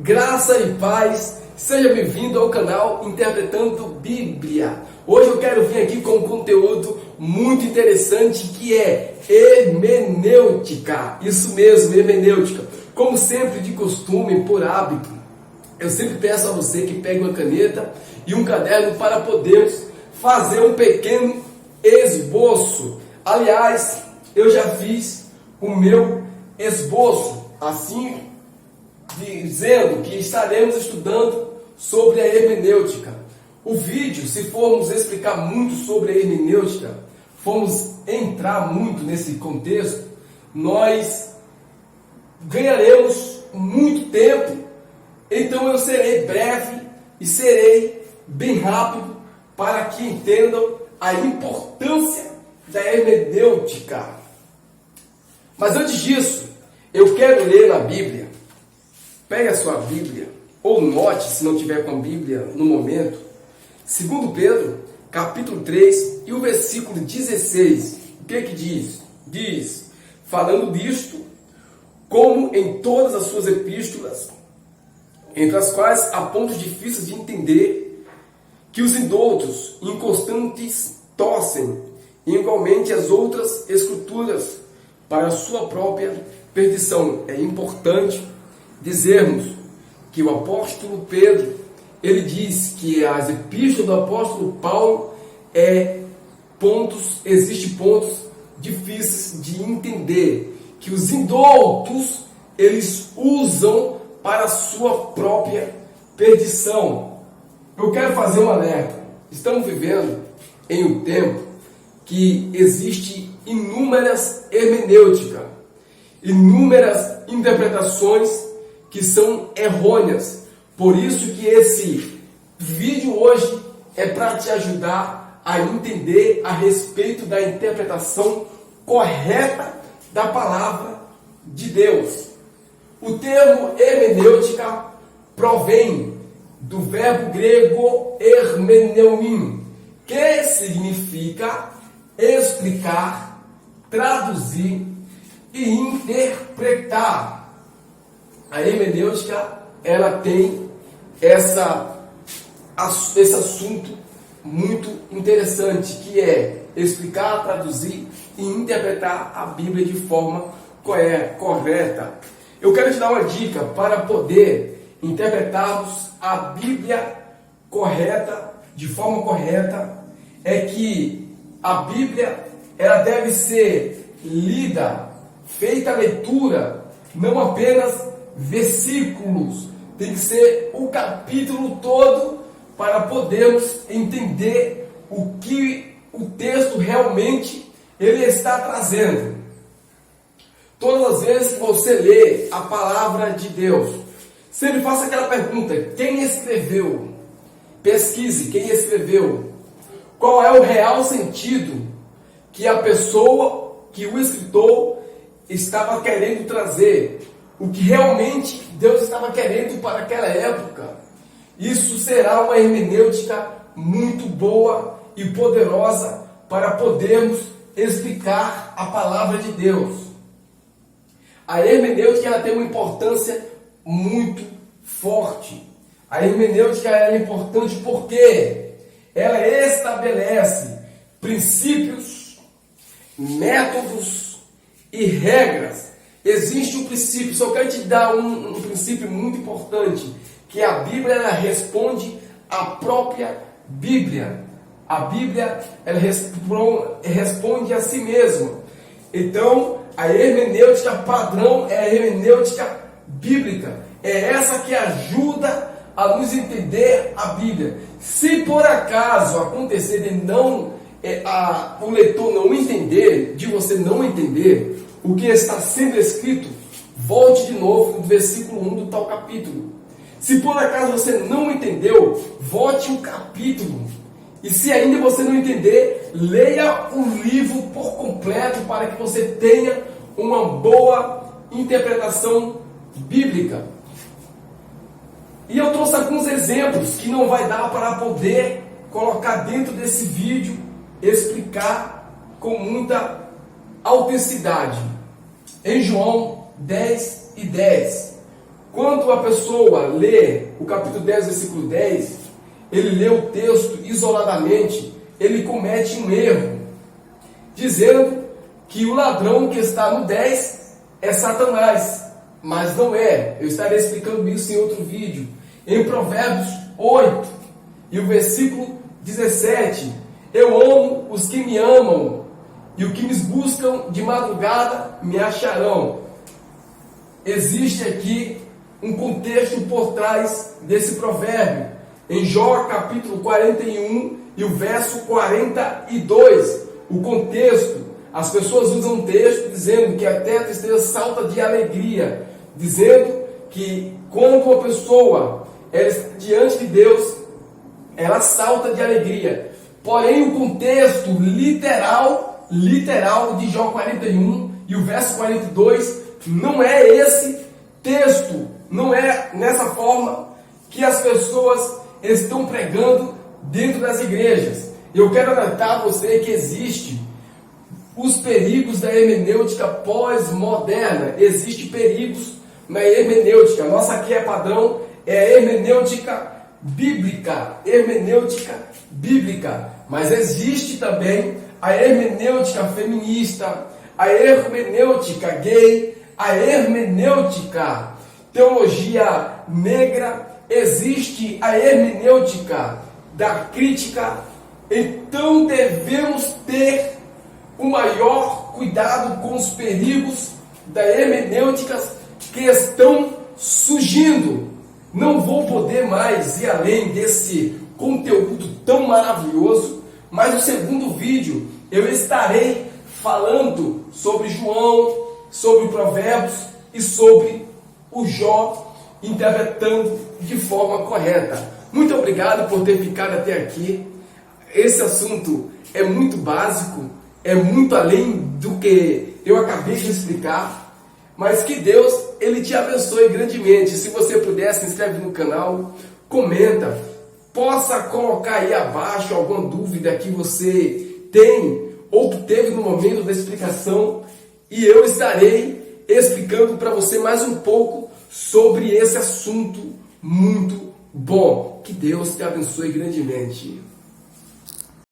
Graça e paz, seja bem-vindo ao canal Interpretando Bíblia. Hoje eu quero vir aqui com um conteúdo muito interessante que é hermenêutica. Isso mesmo, hermenêutica. Como sempre de costume, por hábito, eu sempre peço a você que pegue uma caneta e um caderno para podermos fazer um pequeno esboço. Aliás, eu já fiz o meu esboço, assim dizendo que estaremos estudando sobre a hermenêutica. O vídeo, se formos explicar muito sobre a hermenêutica, formos entrar muito nesse contexto, nós ganharemos muito tempo. Então eu serei breve e serei bem rápido para que entendam a importância da hermenêutica. Mas antes disso, eu quero ler na Bíblia. Pegue a sua Bíblia, ou note se não tiver com a Bíblia no momento. 2 Pedro, capítulo 3 e o versículo 16. O que que diz? Diz, falando disto, como em todas as suas epístolas, entre as quais há pontos difíceis de entender, que os indoutos inconstantes torcem, e igualmente as outras escrituras, para a sua própria perdição. É importante dizermos que o apóstolo Pedro, ele diz que as epístolas do apóstolo Paulo existem pontos difíceis de entender, que os indoutos, eles usam para a sua própria perdição. Eu quero fazer um alerta. Estamos vivendo em um tempo que existe inúmeras hermenêuticas, inúmeras interpretações que são errôneas. Por isso que esse vídeo hoje é para te ajudar a entender a respeito da interpretação correta da palavra de Deus. O termo hermenêutica provém do verbo grego hermeneumin, que significa explicar, traduzir e interpretar. A hermenêutica, ela tem esse assunto muito interessante, que é explicar, traduzir e interpretar a Bíblia de forma correta. Eu quero te dar uma dica para poder interpretarmos a Bíblia correta, de forma correta, é que a Bíblia, ela deve ser lida, feita a leitura, não apenas versículos, tem que ser o capítulo todo para podermos entender o que o texto realmente ele está trazendo. Todas as vezes que você lê a palavra de Deus, sempre faça aquela pergunta: quem escreveu? Pesquise quem escreveu. Qual é o real sentido que a pessoa, que o escritor estava querendo trazer? O que realmente Deus estava querendo para aquela época. Isso será uma hermenêutica muito boa e poderosa para podermos explicar a palavra de Deus. A hermenêutica, ela tem uma importância muito forte. A hermenêutica é importante porque ela estabelece princípios, métodos e regras. Existe um princípio, só quero te dar um princípio muito importante, que a Bíblia, ela responde à própria Bíblia. A Bíblia, ela responde a si mesma. Então, a hermenêutica padrão é a hermenêutica bíblica. É essa que ajuda a nos entender a Bíblia. Se por acaso acontecer de o leitor não entender, de você não entender o que está sendo escrito, volte de novo no versículo 1 do tal capítulo. Se por acaso você não entendeu, volte o capítulo. E se ainda você não entender, leia o livro por completo para que você tenha uma boa interpretação bíblica. E eu trouxe alguns exemplos que não vai dar para poder colocar dentro desse vídeo, explicar com muita autenticidade. Em João 10:10, quando a pessoa lê o capítulo 10, versículo 10, ele lê o texto isoladamente, ele comete um erro, dizendo que o ladrão que está no 10 é Satanás, mas não é. Eu estarei explicando isso em outro vídeo. Em Provérbios 8 e o versículo 17, eu amo os que me amam, e os que me buscam de madrugada me acharão. Existe aqui um contexto por trás desse provérbio. Em Jó capítulo 41 e o verso 42, o contexto, as pessoas usam um texto dizendo que a terra esteja salta de alegria, dizendo que quando uma pessoa ela está diante de Deus, ela salta de alegria. Porém, o contexto literal de Jó 41 e o verso 42 não é esse texto, não é nessa forma que as pessoas estão pregando dentro das igrejas. Eu quero alertar você que existe os perigos da hermenêutica pós-moderna. Existem perigos na hermenêutica. Nossa aqui é padrão, é a hermenêutica bíblica, mas existe também a hermenêutica feminista, a hermenêutica gay, a hermenêutica teologia negra, existe a hermenêutica da crítica. Então devemos ter o maior cuidado com os perigos da hermenêutica que estão surgindo. Não vou poder mais ir além desse conteúdo tão maravilhoso, mas no segundo vídeo eu estarei falando sobre João, sobre Provérbios e sobre o Jó, interpretando de forma correta. Muito obrigado por ter ficado até aqui. Esse assunto é muito básico, é muito além do que eu acabei de explicar, mas que Deus ele te abençoe grandemente. Se você puder, se inscreve no canal, comenta, possa colocar aí abaixo alguma dúvida que você tem ou que teve no momento da explicação, e eu estarei explicando para você mais um pouco sobre esse assunto muito bom. Que Deus te abençoe grandemente.